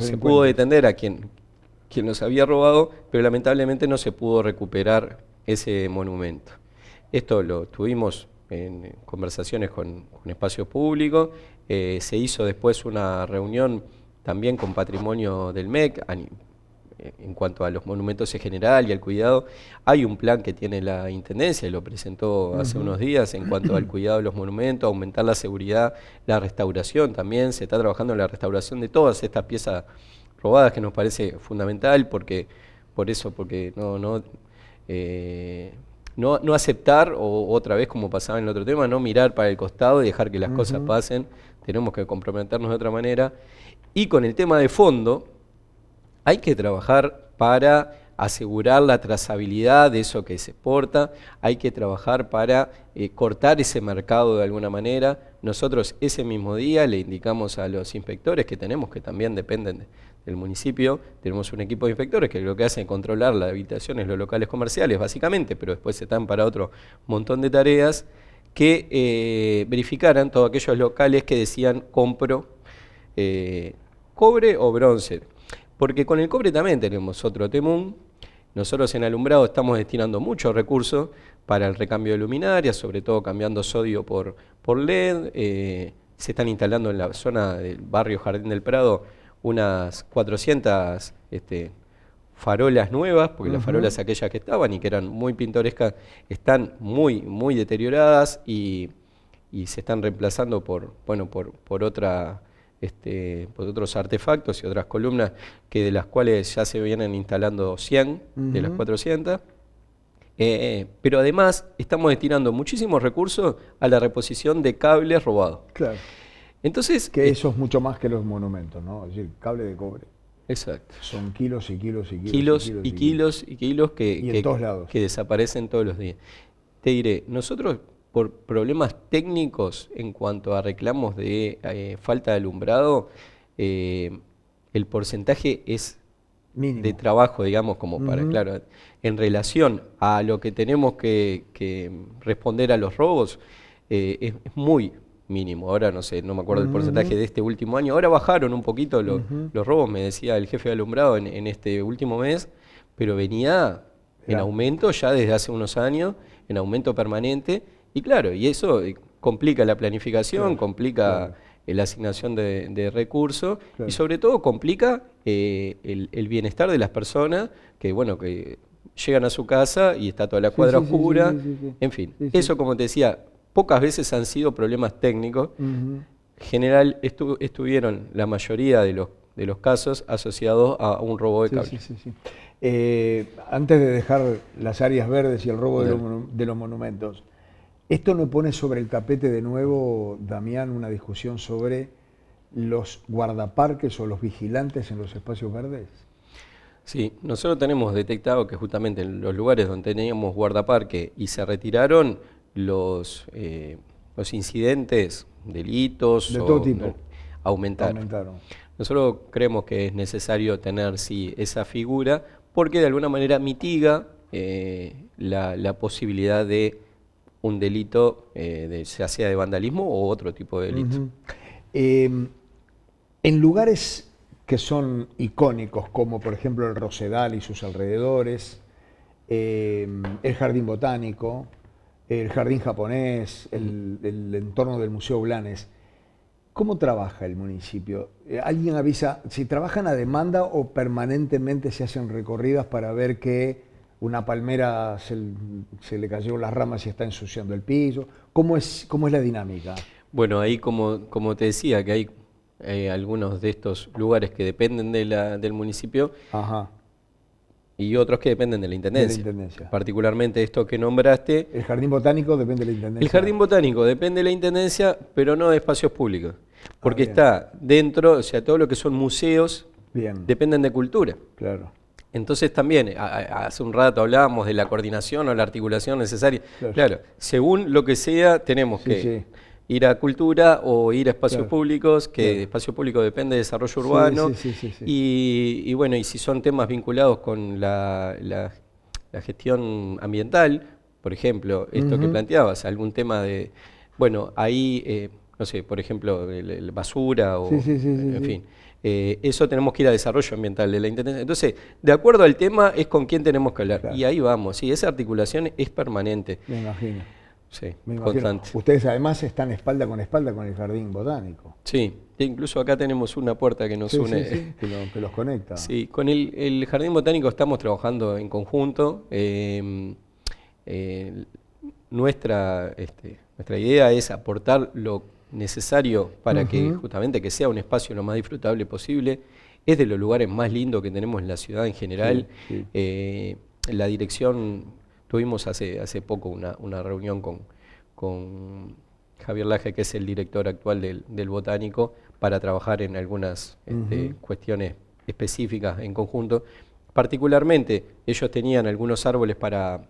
se pudo detener a quien nos había robado, pero lamentablemente no se pudo recuperar ese monumento. Esto lo tuvimos en conversaciones con espacios públicos. Se hizo después una reunión también con Patrimonio del MEC en cuanto a los monumentos en general y al cuidado. Hay un plan que tiene la Intendencia y lo presentó hace unos días en cuanto al cuidado de los monumentos, aumentar la seguridad, la restauración también. Se está trabajando en la restauración de todas estas piezas robadas, que nos parece fundamental, porque no aceptar, o otra vez como pasaba en el otro tema, no mirar para el costado y dejar que las cosas pasen. Tenemos que comprometernos de otra manera. Y con el tema de fondo, hay que trabajar para asegurar la trazabilidad de eso que se exporta, hay que trabajar para cortar ese mercado de alguna manera. Nosotros ese mismo día le indicamos a los inspectores que tenemos, que también dependen del municipio, tenemos un equipo de inspectores que lo que hacen es controlar las habitaciones, los locales comerciales básicamente, pero después están para otro montón de tareas, que verificaran todos aquellos locales que decían compro cobre o bronce. Porque con el cobre también tenemos otro temún. Nosotros en alumbrado estamos destinando muchos recursos para el recambio de luminarias, sobre todo cambiando sodio por LED. Se están instalando en la zona del barrio Jardín del Prado unas 400 farolas nuevas, porque las farolas aquellas que estaban y que eran muy pintorescas están muy, muy deterioradas y se están reemplazando por otros artefactos y otras columnas de las cuales ya se vienen instalando 100 de las 400. Pero además estamos destinando muchísimos recursos a la reposición de cables robados. Claro. Entonces, que eso es mucho más que los monumentos, ¿no? Es decir, cable de cobre. Exacto. Son kilos y kilos y kilos. Kilos en todos lados, que desaparecen todos los días. Te diré, nosotros por problemas técnicos en cuanto a reclamos de falta de alumbrado, el porcentaje es mínimo de trabajo, digamos, como para, claro, en relación a lo que tenemos que responder a los robos, es muy mínimo. Ahora no sé, no me acuerdo el porcentaje de este último año. Ahora bajaron un poquito los robos, me decía el jefe de alumbrado en este último mes, pero venía en aumento ya desde hace unos años, en aumento permanente. Y claro, y eso complica la planificación, complica la asignación de recursos y sobre todo complica el bienestar de las personas que llegan a su casa y está toda la cuadra oscura. En fin, eso como te decía, pocas veces han sido problemas técnicos. En general estuvieron la mayoría de los casos asociados a un robo de cable. Antes de dejar las áreas verdes y el robo de los monumentos, ¿esto no pone sobre el tapete de nuevo, Damián, una discusión sobre los guardaparques o los vigilantes en los espacios verdes? Sí, nosotros tenemos detectado que justamente en los lugares donde teníamos guardaparque y se retiraron los incidentes, delitos de todo tipo aumentaron. Nosotros creemos que es necesario tener, sí, esa figura, porque de alguna manera mitiga la posibilidad de un delito, ya sea de vandalismo o otro tipo de delito. En lugares que son icónicos, como por ejemplo el Rosedal y sus alrededores, el Jardín Botánico, el Jardín Japonés, el entorno del Museo Blanes, ¿cómo trabaja el municipio? ¿Alguien avisa si trabajan a demanda o permanentemente se hacen recorridas para ver que una palmera se le cayó las ramas y está ensuciando el piso? ¿Cómo es la dinámica? Bueno, ahí como te decía, que hay algunos de estos lugares que dependen del municipio. Ajá. Y otros que dependen de la Intendencia. Particularmente esto que nombraste. ¿El Jardín Botánico depende de la Intendencia? El Jardín Botánico depende de la Intendencia, pero no de espacios públicos. Porque está dentro, o sea, todo lo que son museos dependen de cultura. Claro. Entonces también, hace un rato hablábamos de la coordinación o la articulación necesaria. Claro, según lo que sea, tenemos que ir a cultura o ir a espacios públicos, que espacio público depende de desarrollo urbano. Y bueno, y si son temas vinculados con la gestión ambiental, por ejemplo, esto que planteabas, algún tema de, bueno, ahí, no sé, por ejemplo, basura o, en fin. Eso tenemos que ir a desarrollo ambiental de la Intendencia. Entonces, de acuerdo al tema, es con quién tenemos que hablar. Claro. Y ahí vamos, sí, esa articulación es permanente. Me imagino. Sí, constante. Ustedes además están espalda con el Jardín Botánico. Sí, incluso acá tenemos una puerta que nos une. Sí, que los conecta. Sí, con el Jardín Botánico estamos trabajando en conjunto. Nuestra idea es aportar lo necesario para que justamente que sea un espacio lo más disfrutable posible. Es de los lugares más lindos que tenemos en la ciudad en general. La dirección, tuvimos hace poco una reunión con Javier Laje, que es el director actual del Botánico, para trabajar en algunas cuestiones específicas en conjunto. Particularmente, ellos tenían algunos árboles para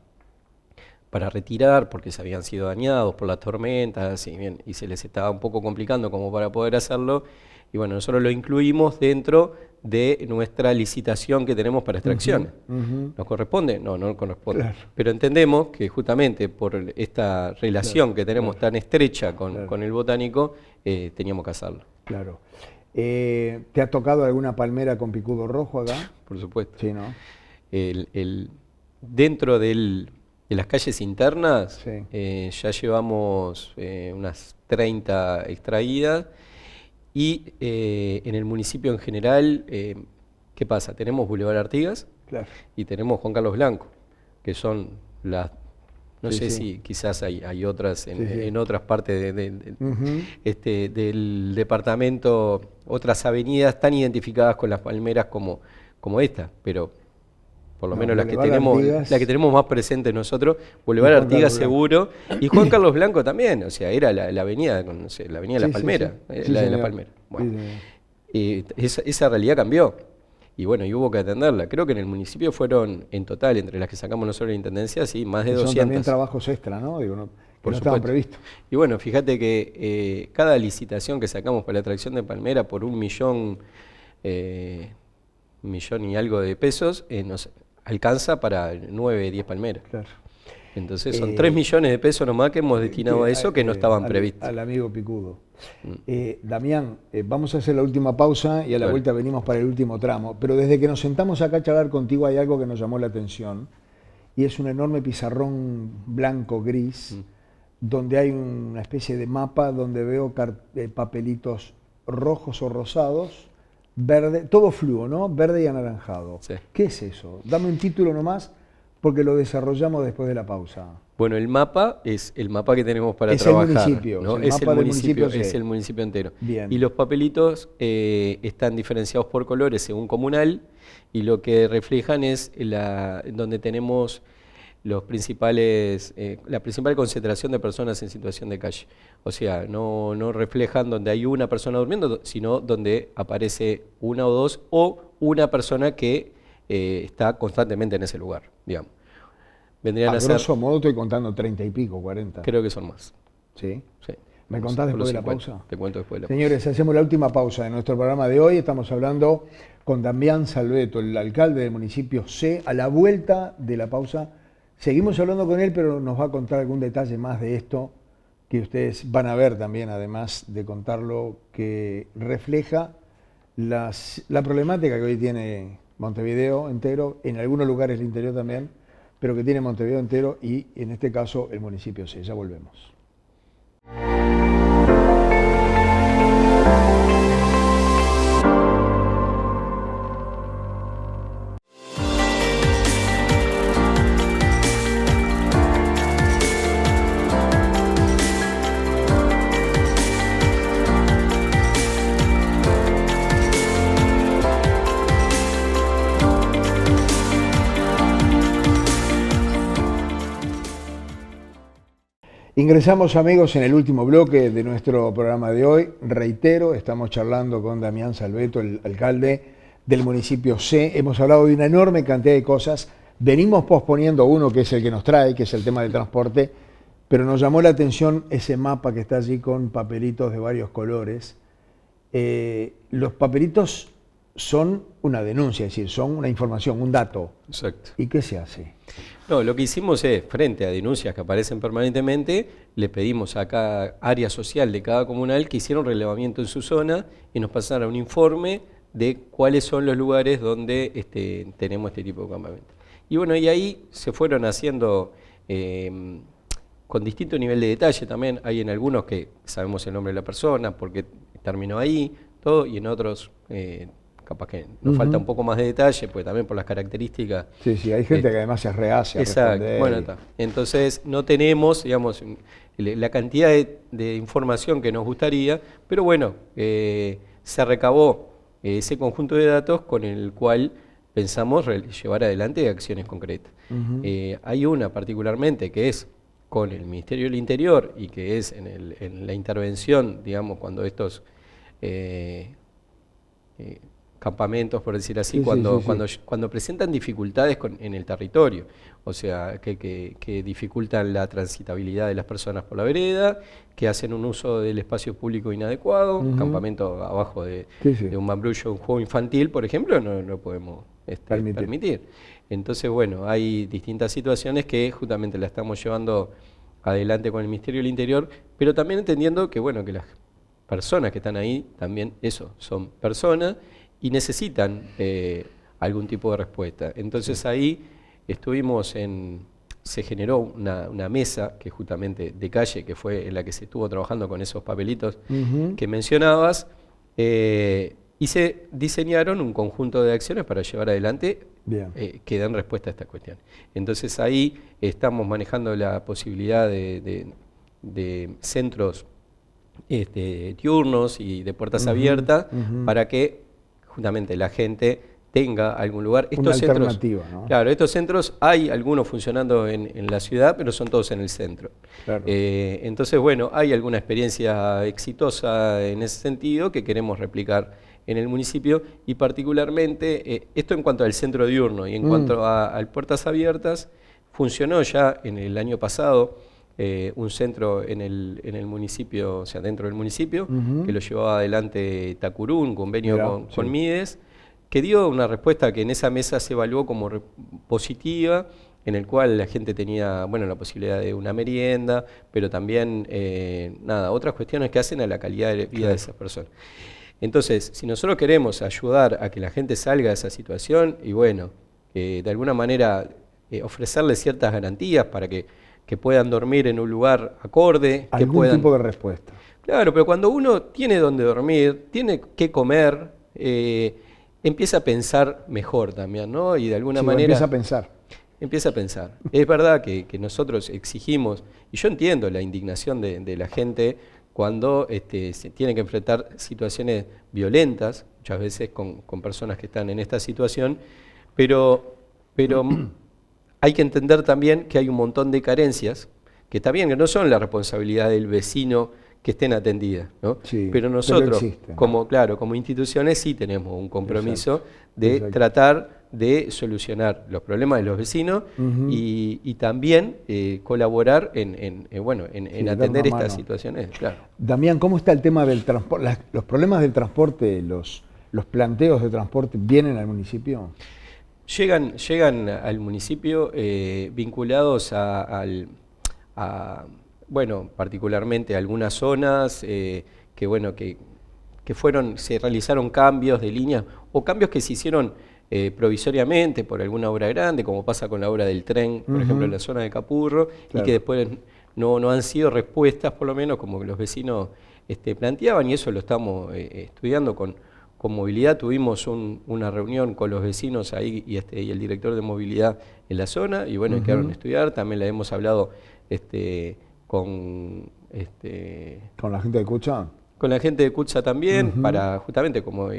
retirar porque se habían sido dañados por las tormentas y se les estaba un poco complicando como para poder hacerlo. Y bueno, nosotros lo incluimos dentro de nuestra licitación que tenemos para extracciones. ¿Nos corresponde? No, no nos corresponde. Claro. Pero entendemos que justamente por esta relación que tenemos tan estrecha con el Botánico, teníamos que hacerlo. Claro. ¿Te ha tocado alguna palmera con picudo rojo acá? Por supuesto. Sí, ¿no? Dentro de las calles internas, ya llevamos unas 30 extraídas. Y en el municipio en general, ¿qué pasa? Tenemos Boulevard Artigas y tenemos Juan Carlos Blanco, que son las... No sé si quizás hay otras en otras partes del departamento, otras avenidas tan identificadas con las palmeras como esta, pero por lo menos las que tenemos más presentes nosotros, Boulevard Artigas seguro, y Juan Carlos Blanco también, o sea, era la avenida, no sé, la avenida de la Palmera, la de la Palmera. Bueno, esa realidad cambió, y bueno, y hubo que atenderla. Creo que en el municipio fueron, en total, entre las que sacamos nosotros de la Intendencia, sí, más de 200. Son también trabajos extra, ¿no? Digo, no estaban previstos. Y bueno, fíjate que cada licitación que sacamos para la atracción de Palmera por $1 millón y algo de pesos, nos alcanza para 9, 10 palmeras. Claro. Entonces son 3 millones de pesos nomás que hemos destinado a eso que no estaban previstos. Al amigo Picudo. Damián, vamos a hacer la última pausa y a la vuelta venimos para el último tramo. Pero desde que nos sentamos acá a charlar contigo hay algo que nos llamó la atención y es un enorme pizarrón blanco-gris donde hay una especie de mapa donde veo papelitos rojos o rosados, verde, todo fluo, ¿no? Verde y anaranjado. Sí. ¿Qué es eso? Dame un título nomás porque lo desarrollamos después de la pausa. Bueno, el mapa es el mapa que tenemos para trabajar. Es el municipio, ¿no? Es el municipio entero. Bien. Y los papelitos están diferenciados por colores según comunal y lo que reflejan es donde tenemos la principal concentración de personas en situación de calle. O sea, no reflejan donde hay una persona durmiendo, sino donde aparece una o dos o una persona que está constantemente en ese lugar, digamos. Vendrían a ser, grosso modo estoy contando 30 y pico, 40. Creo que son más. ¿Sí? Sí. ¿Me contás por los después de la 50. pausa? Te cuento después de la pausa. Señores, hacemos la última pausa de nuestro programa de hoy. Estamos hablando con Damián Salveto, el alcalde del municipio C. A la vuelta de la pausa seguimos hablando con él, pero nos va a contar algún detalle más de esto que ustedes van a ver también, además de contarlo, que refleja la problemática que hoy tiene Montevideo entero, en algunos lugares del interior también, pero que tiene Montevideo entero y en este caso el municipio C. Ya volvemos. Ingresamos, amigos, en el último bloque de nuestro programa de hoy. Reitero, estamos charlando con Damián Salveto, el alcalde del municipio C. Hemos hablado de una enorme cantidad de cosas. Venimos posponiendo uno, que es el que nos trae, que es el tema del transporte, pero nos llamó la atención ese mapa que está allí con papelitos de varios colores. Los papelitos son una denuncia, es decir, son una información, un dato. Exacto. ¿Y qué se hace? No, lo que hicimos es, frente a denuncias que aparecen permanentemente, le pedimos a cada área social de cada comunal que hiciera un relevamiento en su zona y nos pasara un informe de cuáles son los lugares donde tenemos este tipo de campamentos. Y bueno, y ahí se fueron haciendo con distinto nivel de detalle también. Hay en algunos que sabemos el nombre de la persona, porque terminó ahí, todo, y en otros capaz que nos falta un poco más de detalle, pues también por las características. Sí, sí, hay gente que además se rehace a responder. Bueno, está. Entonces no tenemos, digamos, la cantidad de información que nos gustaría, pero bueno, se recabó ese conjunto de datos con el cual pensamos llevar adelante acciones concretas. Hay una particularmente que es con el Ministerio del Interior y que es en la intervención, digamos, cuando estos campamentos, por decir así, cuando presentan dificultades en el territorio, o sea, que dificultan la transitabilidad de las personas por la vereda, que hacen un uso del espacio público inadecuado, campamento abajo de un mambrullo, un juego infantil, por ejemplo, no podemos permitir. Entonces, bueno, hay distintas situaciones que justamente la estamos llevando adelante con el Ministerio del Interior, pero también entendiendo que, bueno, que las personas que están ahí también, eso, son personas, y necesitan algún tipo de respuesta. Entonces ahí se generó una mesa que justamente de calle, que fue en la que se estuvo trabajando con esos papelitos que mencionabas, y se diseñaron un conjunto de acciones para llevar adelante que den respuesta a esta cuestión. Entonces ahí estamos manejando la posibilidad de centros diurnos y de puertas abiertas para que justamente la gente tenga algún lugar. Una alternativa, ¿no? Claro, estos centros hay algunos funcionando en la ciudad, pero son todos en el centro. Claro. Entonces, bueno, hay alguna experiencia exitosa en ese sentido que queremos replicar en el municipio y particularmente, esto en cuanto al centro diurno y en cuanto a puertas abiertas, funcionó ya en el año pasado un centro en el municipio, o sea, dentro del municipio, que lo llevaba adelante Tacurú, un convenio con Mides, que dio una respuesta que en esa mesa se evaluó como positiva, en el cual la gente tenía, bueno, la posibilidad de una merienda, pero también, otras cuestiones que hacen a la calidad de vida de esas personas. Entonces, si nosotros queremos ayudar a que la gente salga de esa situación, y bueno, de alguna manera ofrecerles ciertas garantías para que puedan dormir en un lugar acorde. Algún tipo de respuesta. Claro, pero cuando uno tiene donde dormir, tiene que comer, empieza a pensar mejor también, ¿no? Y de alguna manera... Empieza a pensar. Es verdad que nosotros exigimos, y yo entiendo la indignación de la gente cuando se tiene que enfrentar situaciones violentas, muchas veces con personas que están en esta situación, pero hay que entender también que hay un montón de carencias, que también que no son la responsabilidad del vecino que estén atendidas, ¿no? Sí, pero nosotros, como instituciones, sí tenemos un compromiso de tratar de solucionar los problemas de los vecinos y también colaborar en atender estas situaciones. Claro. Damián, ¿cómo está el tema del transporte? ¿Los problemas del transporte, los planteos de transporte vienen al municipio? Llegan al municipio vinculados particularmente a algunas zonas se realizaron cambios de líneas o cambios que se hicieron provisoriamente por alguna obra grande, como pasa con la obra del tren, por ejemplo, en la zona de Capurro, y que después no han sido respuestas, por lo menos, como que los vecinos planteaban, y eso lo estamos estudiando con movilidad. Tuvimos una reunión con los vecinos ahí y el director de movilidad en la zona, y bueno, quedaron a estudiar. También le hemos hablado con la gente de Cucha. Con la gente de Cucha también, para justamente como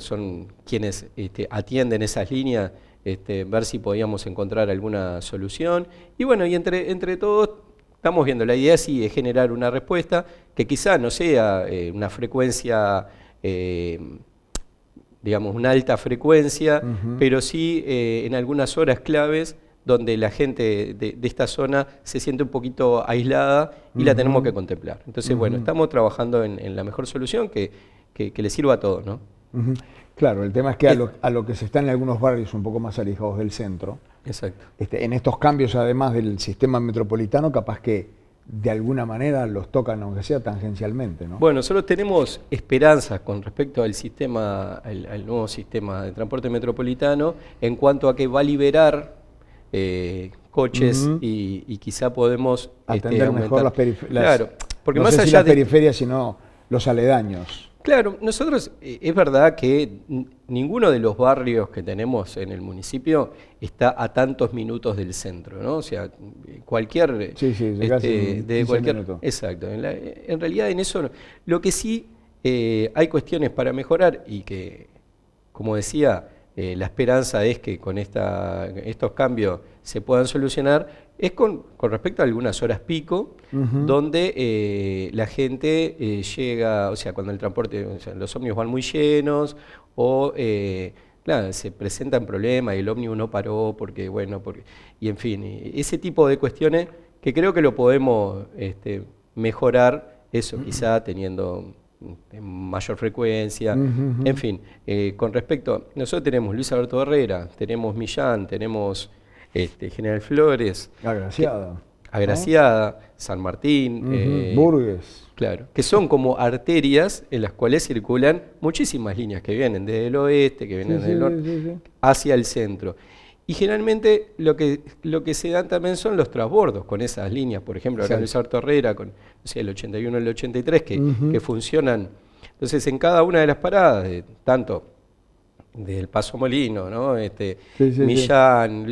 son quienes atienden esas líneas, ver si podíamos encontrar alguna solución. Y bueno, y entre todos estamos viendo, la idea sí es generar una respuesta que quizá no sea una frecuencia, digamos, una alta frecuencia, pero sí en algunas horas claves donde la gente de esta zona se siente un poquito aislada y la tenemos que contemplar. Entonces, bueno, estamos trabajando en la mejor solución que le sirva a todos, ¿no? Claro, el tema es que a lo que se está en algunos barrios un poco más alejados del centro, exacto. En estos cambios, además del sistema metropolitano, capaz que de alguna manera los tocan, aunque sea tangencialmente, ¿no? Bueno, nosotros tenemos esperanzas con respecto al sistema, al nuevo sistema de transporte metropolitano, en cuanto a que va a liberar coches y quizá podemos atender mejor las periferias. Claro, porque no más sé allá si las de periferias, sino los aledaños. Claro, nosotros, es verdad que ninguno de los barrios que tenemos en el municipio está a tantos minutos del centro, ¿no? O sea, cualquier... de cualquier minutos. Exacto. En realidad en eso, lo que sí hay cuestiones para mejorar y que, como decía, la esperanza es que con estos cambios se puedan solucionar, es con respecto a algunas horas pico, donde la gente llega, o sea, cuando el transporte, o sea, los ómnibus van muy llenos, o claro, se presentan problemas y el ómnibus no paró y en fin, ese tipo de cuestiones que creo que lo podemos mejorar, eso quizá teniendo mayor frecuencia, en fin. Con respecto, nosotros tenemos Luis Alberto Herrera, tenemos Millán, tenemos General Flores, Agraciada, San Martín, Burgues. Claro, que son como arterias en las cuales circulan muchísimas líneas que vienen desde el oeste, que vienen del norte, hacia el centro. Y generalmente lo que se dan también son los transbordos con esas líneas, por ejemplo, acá en Luis Alberto Herrera, con el 81 y el 83, que funcionan. Entonces, en cada una de las paradas, tanto del Paso Molino, ¿no? Millán,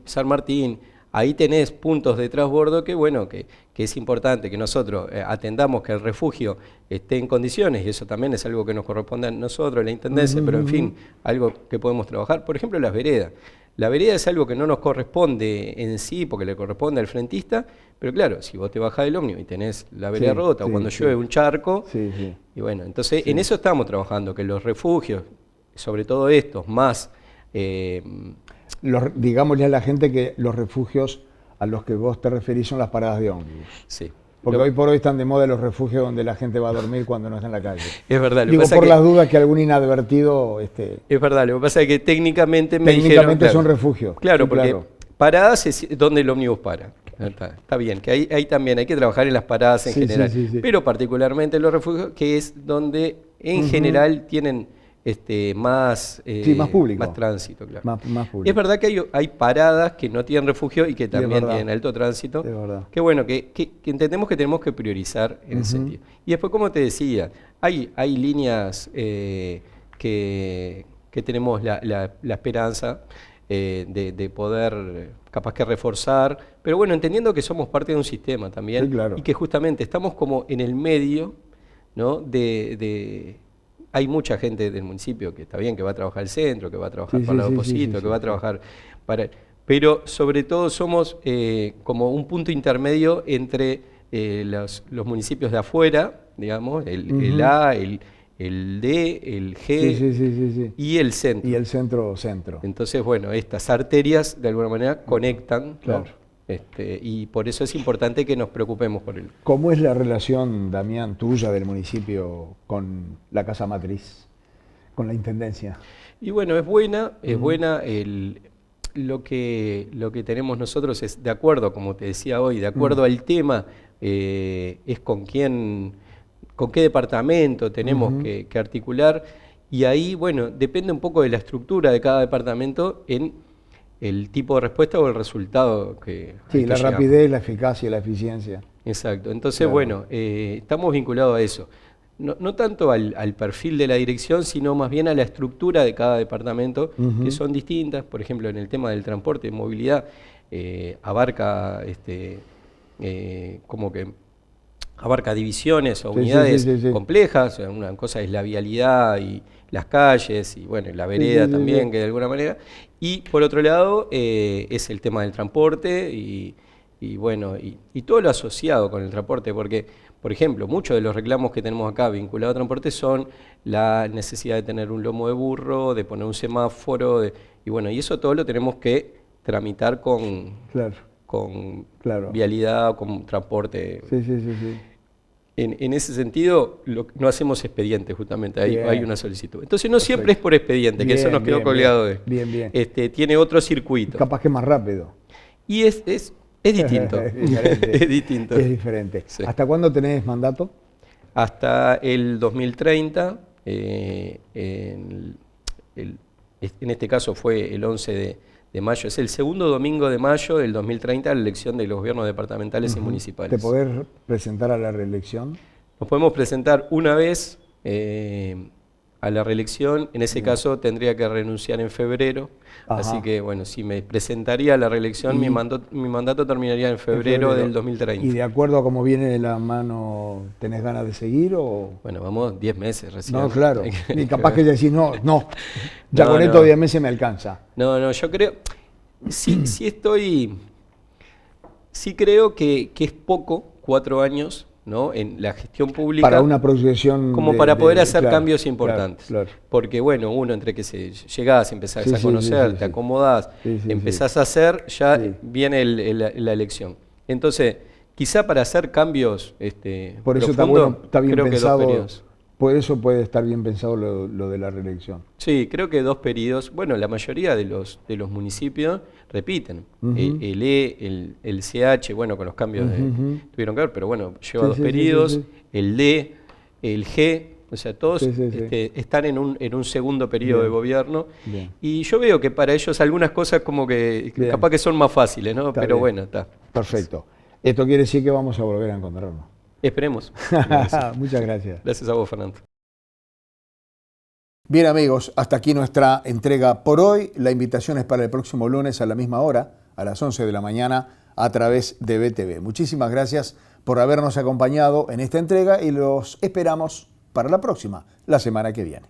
San Martín, ahí tenés puntos de transbordo que es importante que nosotros atendamos que el refugio esté en condiciones, y eso también es algo que nos corresponde a nosotros, la Intendencia, pero en fin, algo que podemos trabajar. Por ejemplo, las veredas. La vereda es algo que no nos corresponde en sí, porque le corresponde al frentista, pero claro, si vos te bajás del ómnibus y tenés la vereda rota, o cuando llueve un charco, y bueno, entonces en eso estamos trabajando, que los refugios, sobre todo estos, más... digámosle a la gente que los refugios a los que vos te referís son las paradas de ómnibus. Sí. Porque hoy por hoy están de moda los refugios donde la gente va a dormir cuando no está en la calle. Es verdad. Digo, por las dudas que algún inadvertido... Es verdad, lo que pasa es que técnicamente son refugios. Claro, porque paradas es donde el ómnibus para. Está bien, que ahí también hay que trabajar en las paradas en general. Pero particularmente los refugios, que es donde en general tienen... más público, más tránsito, claro. Más público. Es verdad que hay paradas que no tienen refugio y que también tienen alto tránsito. Qué bueno, que entendemos que tenemos que priorizar en ese sentido. Y después, como te decía, hay líneas que tenemos la esperanza de poder capaz que reforzar, pero bueno, entendiendo que somos parte de un sistema también, y que justamente estamos como en el medio, ¿no? Hay mucha gente del municipio que está bien, que va a trabajar al centro, que va a trabajar para el Oposito, que va a trabajar para... Pero sobre todo somos como un punto intermedio entre los municipios de afuera, digamos, el A, el el D, el G Sí. y el centro. Y el centro. Entonces, bueno, estas arterias de alguna manera conectan, Claro. ¿no? Y por eso es importante que nos preocupemos por él. ¿Cómo es la relación, Damián, tuya del municipio con la Casa Matriz, con la Intendencia? Y bueno, es buena. Lo que tenemos nosotros es, de acuerdo, como te decía hoy, de acuerdo al tema, es con qué departamento tenemos que articular, y ahí, bueno, depende un poco de la estructura de cada departamento en el tipo de respuesta o el resultado que Sí, al que la llegamos. rapidez, la eficacia, la eficiencia. Exacto. Entonces, Claro. bueno, estamos vinculados a eso. No tanto al perfil de la dirección, sino más bien a la estructura de cada departamento, que son distintas. Por ejemplo, en el tema del transporte y movilidad, abarca como que abarca divisiones o Sí, unidades sí. complejas. O sea, una cosa es la vialidad y las calles, y bueno, la vereda también, sí. que de alguna manera. Y por otro lado, es el tema del transporte y bueno, y todo lo asociado con el transporte, porque, por ejemplo, muchos de los reclamos que tenemos acá vinculados al transporte son la necesidad de tener un lomo de burro, de poner un semáforo, y bueno, y eso todo lo tenemos que tramitar con Claro. vialidad, con transporte. Sí. En ese sentido, no hacemos expediente, justamente, hay Bien. una solicitud. Entonces no siempre es por expediente, que eso nos quedó colgado de. Bien. Tiene otro circuito. Capaz que más rápido. Y es distinto. Es diferente. Es distinto. Es diferente. Sí. ¿Hasta cuándo tenés mandato? Hasta el 2030, en este caso fue el 11 de mayo, es el segundo domingo de mayo del 2030, la elección de los gobiernos departamentales y municipales. ¿Te podés presentar a la reelección? Nos podemos presentar una vez a la reelección, en ese caso tendría que renunciar en febrero, así que bueno, si me presentaría a la reelección, mi mandato terminaría en febrero del 2030. ¿Y de acuerdo a cómo viene la mano, tenés ganas de seguir o...? Bueno, vamos 10 meses recién. No, claro, y capaz que ya decís, ya con estos 10 meses me alcanza. No, yo creo, sí creo que es poco, 4 años, ¿no? En la gestión pública. Para una proyección. Como para poder hacer cambios importantes. Claro. Porque, bueno, uno entre que llegás, empezás a conocer, te acomodás, empezás a hacer, ya viene la elección. Entonces, quizá para hacer cambios por eso está bien pensado. Por eso puede estar bien pensado lo de la reelección. Sí, creo que 2 periodos. Bueno, la mayoría de los municipios repiten. El CH, bueno, con los cambios tuvieron que ver, pero bueno, lleva 2 periodos. El D, el G, o sea, todos están en un segundo periodo de gobierno. Bien. Y yo veo que para ellos algunas cosas como que capaz que son más fáciles, ¿no? Pero bueno, está. Perfecto. Esto quiere decir que vamos a volver a encontrarnos. Esperemos. Muchas gracias. Gracias a vos, Fernando. Bien, amigos, hasta aquí nuestra entrega por hoy. La invitación es para el próximo lunes a la misma hora, a las 11 de la mañana, a través de BTV. Muchísimas gracias por habernos acompañado en esta entrega y los esperamos para la próxima, la semana que viene.